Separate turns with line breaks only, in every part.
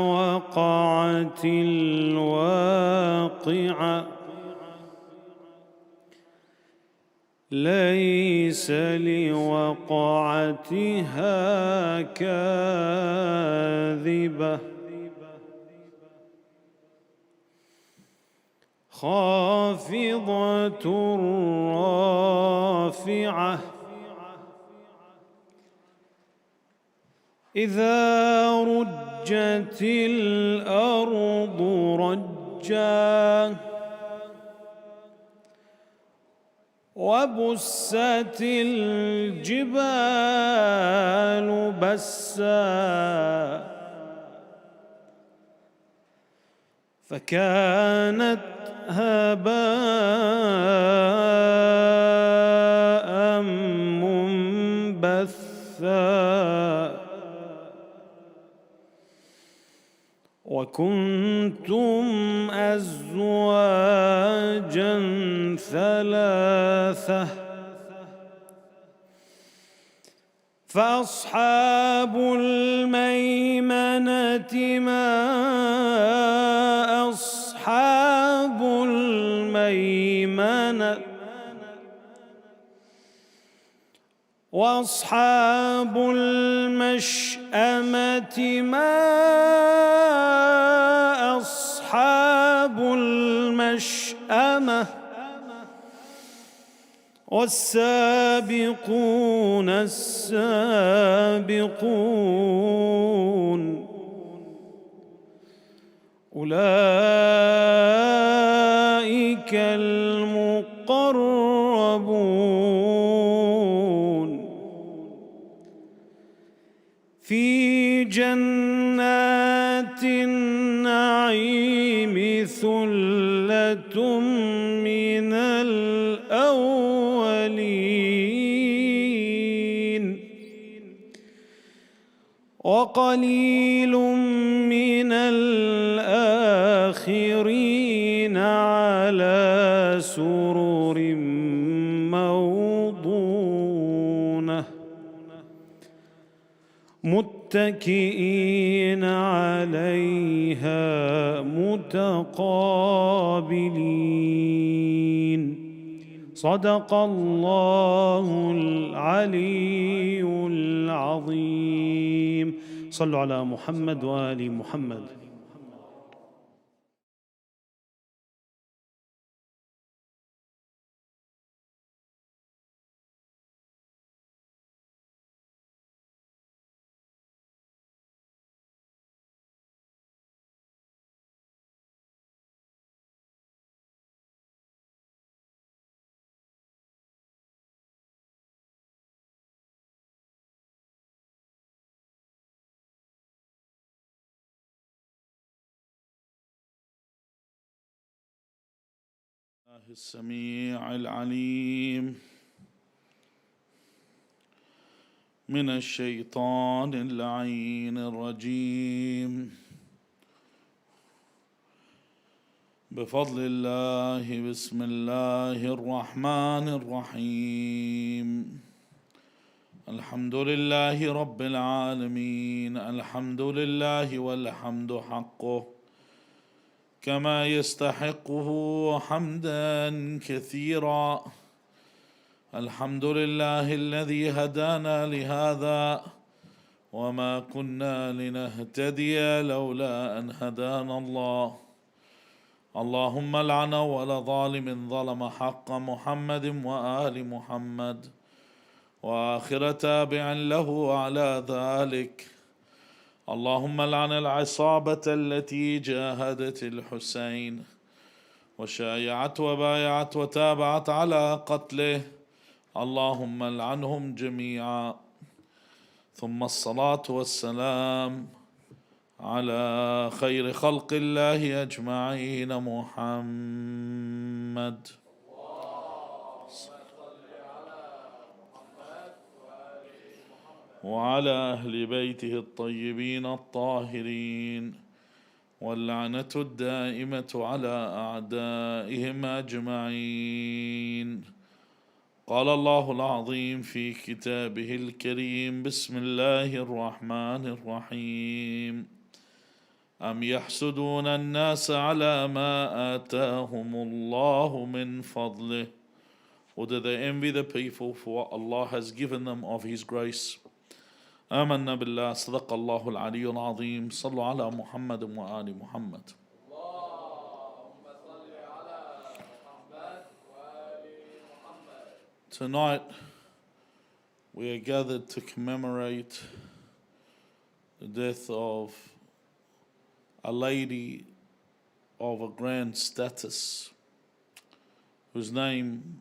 وقعت الواقعة ليس لوقعتها كاذبة خافضة رافعة إذا رجت الأرض رجا وبست الجبال بسا فكانت هباء منبثا وكنتم أزواجا ثلاثة فأصحاب الميمنة ما أصحاب الميمنة وأصحاب المشأمة ما أصحاب المشأمة والسابقون السابقون أولئك المقربون في جنات النعيم ثلة من الأولين وقليل من الآخرين على سرر موضونة متكئين عليها متقابلين صدق الله العلي العظيم. صلوا على محمد وآل محمد.
السميع العليم من الشيطان اللعين الرجيم بفضل الله بسم الله الرحمن الرحيم الحمد لله رب العالمين الحمد لله والحمد حقه كما يستحقه حمدا كثيرا الحمد لله الذي هدانا لهذا وما كنا لنهتدي لولا أن هدانا الله اللهم لعن أول ظالم ظلم حق محمد وآل محمد وآخر تابع له على ذلك اللهم لعن العصابة التي جاهدت الحسين وشايعت وبايعت وتابعت على قتله اللهم لعنهم جميعا ثم الصلاة والسلام على خير خلق الله أجمعين محمد وعلى أهل بيته الطيبين الطاهرين واللعنة الدائمة على أعدائهم أجمعين. قال الله العظيم في كتابه الكريم بسم الله الرحمن الرحيم أم يحسدون الناس على ما آتاهم الله من فضله, or do they envy the people for what Allah has given them of His grace? آمنا بالله. صدق الله العلي العظيم. صلوا على محمد وآل محمد. Tonight we are gathered to commemorate the death of a lady of a grand status whose name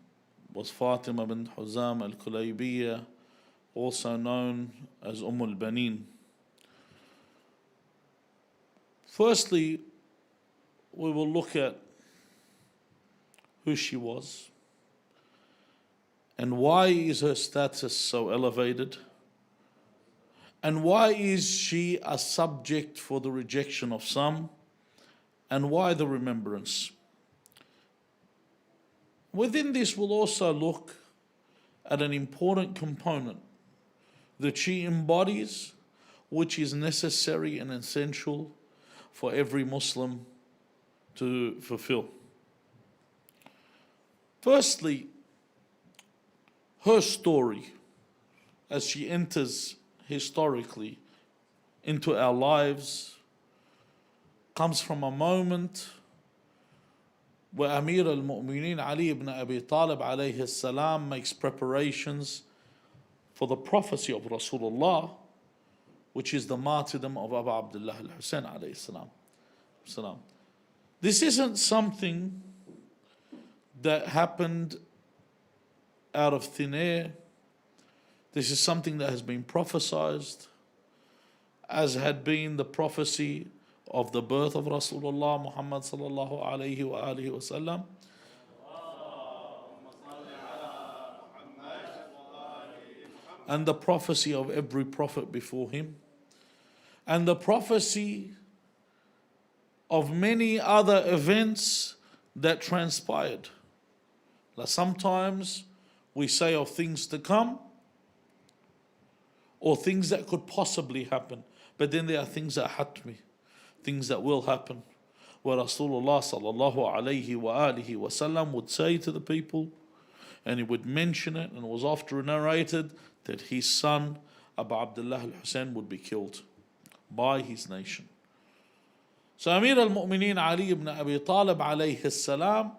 was Fatima bint Huzam al-Kulaybiyya, also known as al-Banin. Firstly, we will look at who she was and why is her status so elevated, and why is she a subject for the rejection of some, and why the remembrance. Within this, we'll also look at an important component that she embodies, which is necessary and essential for every Muslim to fulfill. Firstly, her story, as she enters historically into our lives, comes from a moment where Amir al-Mu'mineen Ali ibn Abi Talib alayhi salam makes preparations for the prophecy of Rasulullah, which is the martyrdom of Abu Abdullah al-Hussein alayhi salam. This isn't something that happened out of thin air. This is something that has been prophesied, as had been the prophecy of the birth of Rasulullah Muhammad sallallahu alayhi wa alihi wa sallam. And the prophecy of every prophet before him, and the prophecy of many other events that transpired. Now, sometimes we say of things to come or things that could possibly happen, but then there are things that hatmi, things that will happen, where Rasulullah sallallahu alayhi wa alihi wa sallam would say to the people, and he would mention it, and it was often narrated that his son Abu Abdullah al-Hussein would be killed by his nation. So Amir al-Mu'mineen Ali ibn Abi Talib alayhi salam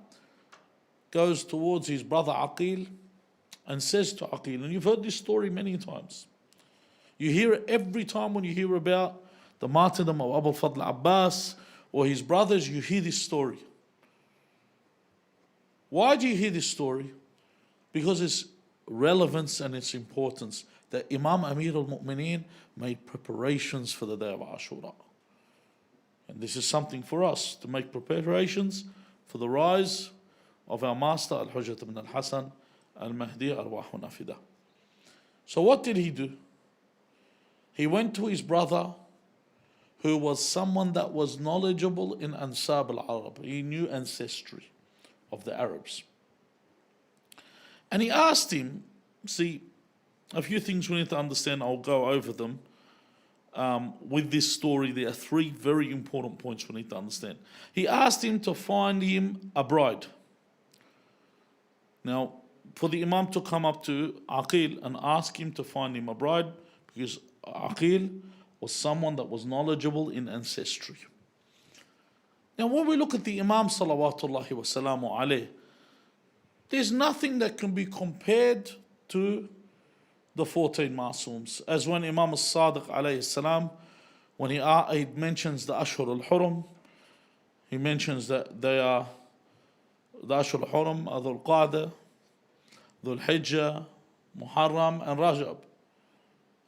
goes towards his brother Aqil and says to Aqil, and you've heard this story many times, you hear it every time when you hear about the martyrdom of Abu Fadl Abbas or his brothers, you hear this story. Why do you hear this story? Because its relevance and its importance, that Imam Amir al-Mu'mineen made preparations for the day of Ashura. And this is something for us to make preparations for the rise of our master Al-Hujjat ibn al-Hasan al-Mehdi arwahuna fidah. So what did he do? He went to his brother, who was someone that was knowledgeable in Ansab al-Arab. He knew ancestry of the Arabs. And he asked him, see, a few things we need to understand, I'll go over them. With this story, there are three very important points we need to understand. He asked him to find him a bride. Now, for the Imam to come up to Aqil and ask him to find him a bride, because Aqil was someone that was knowledgeable in ancestry. Now, when we look at the Imam salawatullahi wa salamu alayh, there's nothing that can be compared to the 14 Masums. As when Imam al-Sadiq alayhi salam, when he mentions the Ashhur al-Hurum, he mentions that they are the Ashhur al-Hurum, Dhul Qa'dah, Dhul Hijjah, Muharram, and Rajab.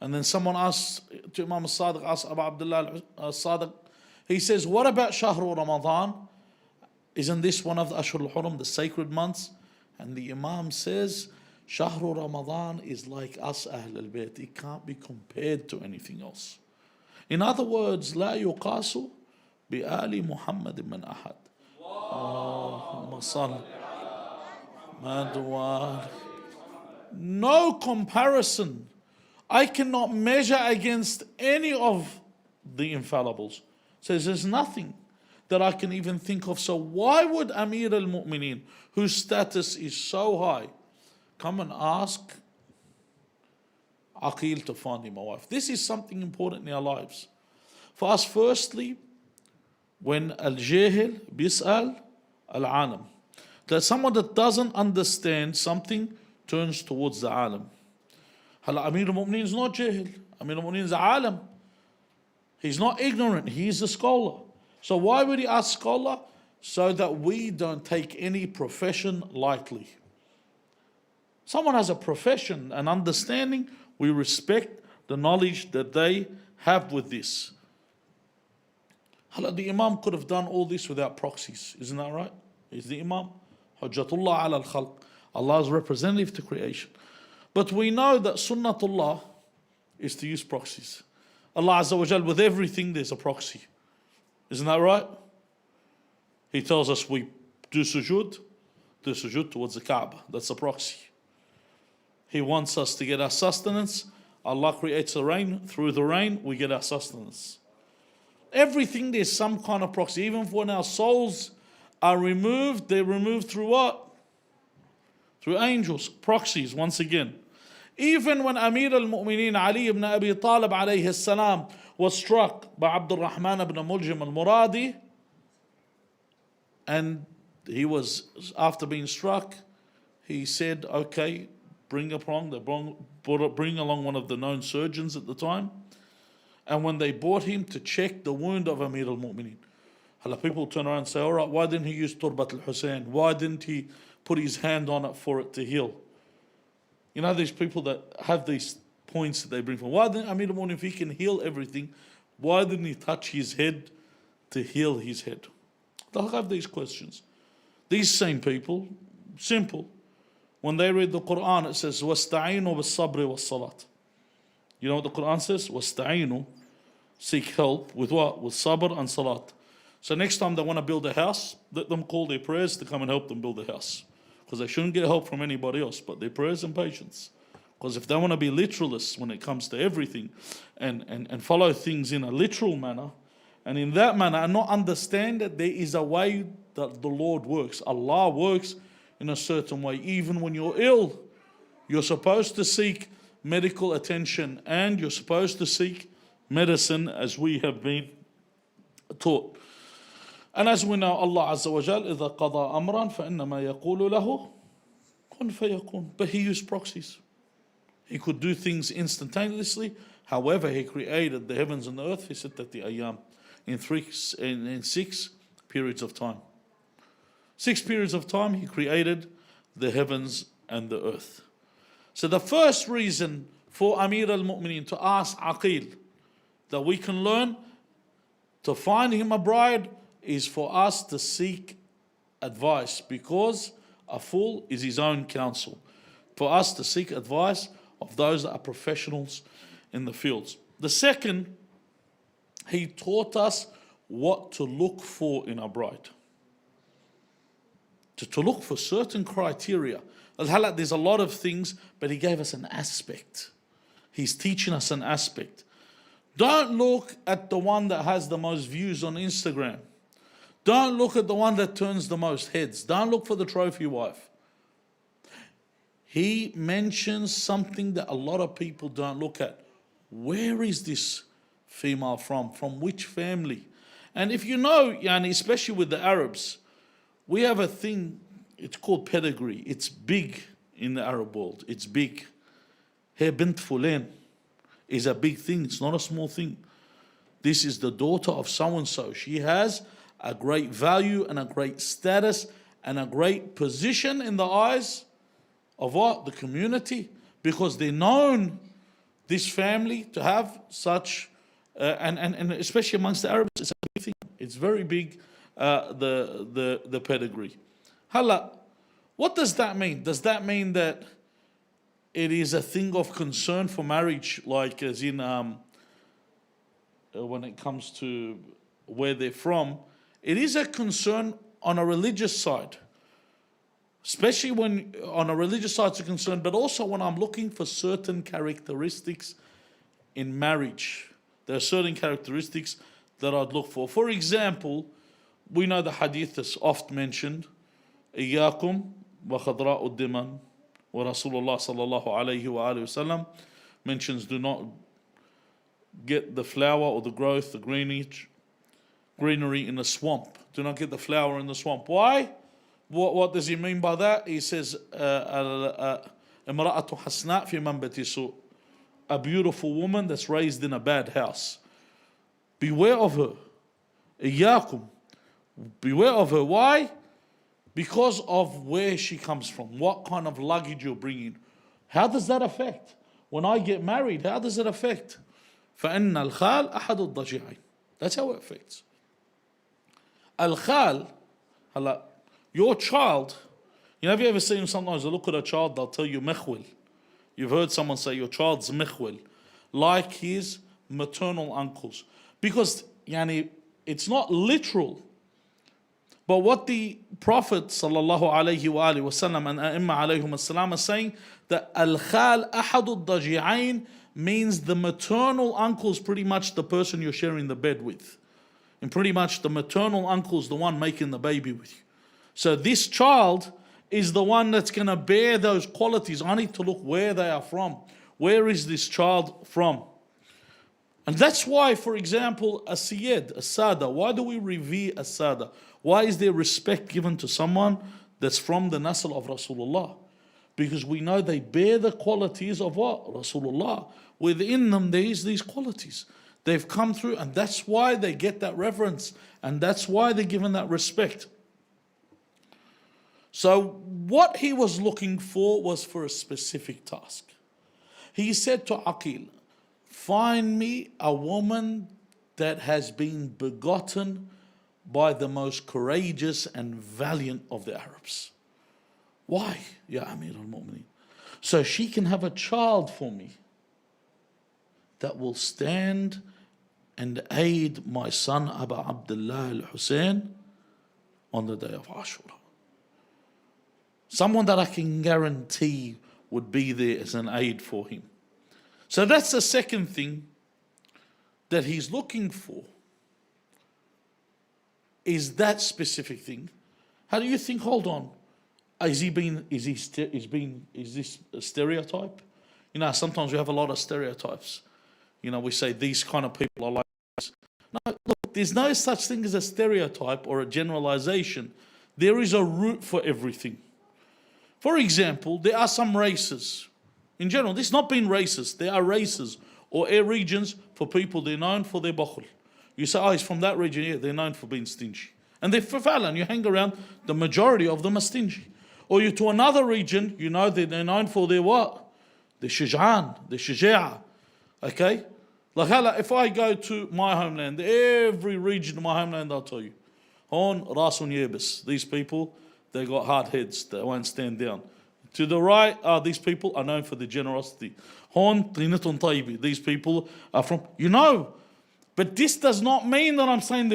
And then someone asks to Imam al-Sadiq, asks Abu Abdullah al-Sadiq, he says, what about Shahru Ramadan? Isn't this one of the Ashhur al-Hurum, the sacred months? And the Imam says, Shahru Ramadan is like us Ahl al-Bayt. It can't be compared to anything else. In other words, لا يقاس بآل محمد من أحد. اللهم صل. No comparison. I cannot measure against any of the infallibles. Says there's nothing that I can even think of. So why would Amir al-Mu'mineen, whose status is so high, come and ask Aqil to find him a wife? This is something important in our lives. For us, firstly, when al-jahil bis'al al-alam, that someone that doesn't understand something turns towards the alim. Amir al-Mu'mineen is not jahil. Amir al-Mu'mineen is alim. He's not ignorant, he's a scholar. So why would he ask scholar? So that we don't take any profession lightly. Someone has a profession and understanding, we respect the knowledge that they have with this. The Imam could have done all this without proxies, isn't that right? He's the Imam. Hujjatullah ala al-khalq. Allah's representative to creation. But we know that Sunnatullah is to use proxies. Allah Azza wa Jal, with everything there's a proxy. Isn't that right? He tells us we do sujood towards the Kaaba. That's a proxy. He wants us to get our sustenance. Allah creates the rain. Through the rain, we get our sustenance. Everything there's some kind of proxy. Even when our souls are removed, they're removed through what? Through angels. Proxies, once again. Even when Amir al-Mu'mineen Ali ibn Abi Talib alayhi salam was struck by Abdul Rahman ibn Muljim al-Muradi, and he was, after being struck, he said, okay, bring along one of the known surgeons at the time. And when they brought him to check the wound of Amir al-Mu'mineen, people turn around and say, all right, why didn't he use Turbat al-Hussein? Why didn't he put his hand on it for it to heal? You know, these people that have these points that they bring from. Why didn't Amir al-Mu'mineen, if he can heal everything, why didn't he touch his head to heal his head? They'll have these questions. These same people, simple, when they read the Quran, it says, وَاسْتَعِينُوا بِالصَّبْرِ وَالصَّلَاةِ. You know what the Quran says? وَاسْتَعِينُوا, seek help with what? With sabr and salat. So next time they want to build a house, let them call their prayers to come and help them build a house. Because they shouldn't get help from anybody else, but their prayers and patience. Because if they want to be literalists when it comes to everything and follow things in a literal manner, and in that manner, and not understand that there is a way that the Lord works. Allah works in a certain way. Even when you're ill, you're supposed to seek medical attention and you're supposed to seek medicine as we have been taught. And as we know, Allah Azza wa Jal, إِذَا قَضَى أَمْرًا فَإِنَّمَا يَقُولُ لَهُ كُنْ فَيَكُونُ. But He used proxies. He could do things instantaneously. However, He created the heavens and the earth, He said that the ayyam, in 6 periods of time. 6 periods of time He created the heavens and the earth. So the first reason for Amir al-Mu'mineen to ask Aqil that we can learn to find him a bride is for us to seek advice, because a fool is his own counsel. For us to seek advice of those that are professionals in the fields. The second, he taught us what to look for in a bride. To look for certain criteria. There's a lot of things, but he gave us an aspect. He's teaching us an aspect. Don't look at the one that has the most views on Instagram. Don't look at the one that turns the most heads. Don't look for the trophy wife. He mentions something that a lot of people don't look at. Where is this female from? From which family? And if you know, especially with the Arabs, we have a thing, it's called pedigree. It's big in the Arab world. It's big. Hey, bint fulan is a big thing. It's not a small thing. This is the daughter of so-and-so. She has a great value and a great status and a great position in the eyes of what? The community. Because they're known, this family, to have such, and especially amongst the Arabs, it's a big thing. It's very big, the pedigree. What does that mean? Does that mean that it is a thing of concern for marriage, like as in when it comes to where they're from? It is a concern on a religious side, especially when on a religious side it's a concern, but also when I'm looking for certain characteristics in marriage. There are certain characteristics that I'd look for. For example, we know the hadith that's oft mentioned, إياكم وخضراء الدمن, where Rasulullah sallallahu alayhi wa sallam mentions, do not get the flower or the growth, the greenery in the swamp. Do not get the flower in the swamp. Why? What does he mean by that? He says, امرأة حسناء في منبت سوء, a beautiful woman that's raised in a bad house. Beware of her. إياكم. Beware of her. Why? Because of where she comes from, what kind of luggage you're bringing. How does that affect? When I get married, how does it affect? فإن الخال أحد الضجيعين. That's how it affects. Al-khal, your child, have you ever seen sometimes they look at a child, they'll tell you mekhwil. You've heard someone say your child's mekhwil, like his maternal uncles. Because it's not literal. But what the Prophet sallallahu alayhi wa sallam and A'imma alayhum as-salam are saying, that al-khal ahadu daji'ain means the maternal uncle is pretty much the person you're sharing the bed with. And pretty much the maternal uncle is the one making the baby with you. So this child is the one that's going to bear those qualities. I need to look where they are from. Where is this child from? And that's why, for example, a Sayyid, a Sada, why do we revere a Sada? Why is there respect given to someone that's from the nasl of Rasulullah? Because we know they bear the qualities of what? Rasulullah. Within them there is these qualities. They've come through, and that's why they get that reverence, and that's why they're given that respect. So what he was looking for was for a specific task. He said to Aqil, find me a woman that has been begotten by the most courageous and valiant of the Arabs. Why, Ya Amir al-Mu'mineen? So she can have a child for me that will stand and aid my son Abu Abdullah al-Hussein on the day of Ashura. Someone that I can guarantee would be there as an aid for him. So that's the second thing that he's looking for, is that specific thing. How do you think? Hold on, is this a stereotype? Sometimes we have a lot of stereotypes. We say these kind of people are like this. No, look, there's no such thing as a stereotype or a generalization. There is a root for everything. For example, there are some races. In general, this is not being racist. There are races or regions for people, they're known for their bakhul. You say, he's from that region, yeah, they're known for being stingy. And they're falan, you hang around, the majority of them are stingy. Or you to another region, they're known for their what? Their shuj'an, their shuja'a. Okay? Like if I go to my homeland, every region of my homeland, I'll tell you, Hon, Rasun Yebis, these people, they got hard heads, they won't stand down. To the right, these people are known for their generosity. Hon, Trinatun Taibi, these people are from, but this does not mean that I'm saying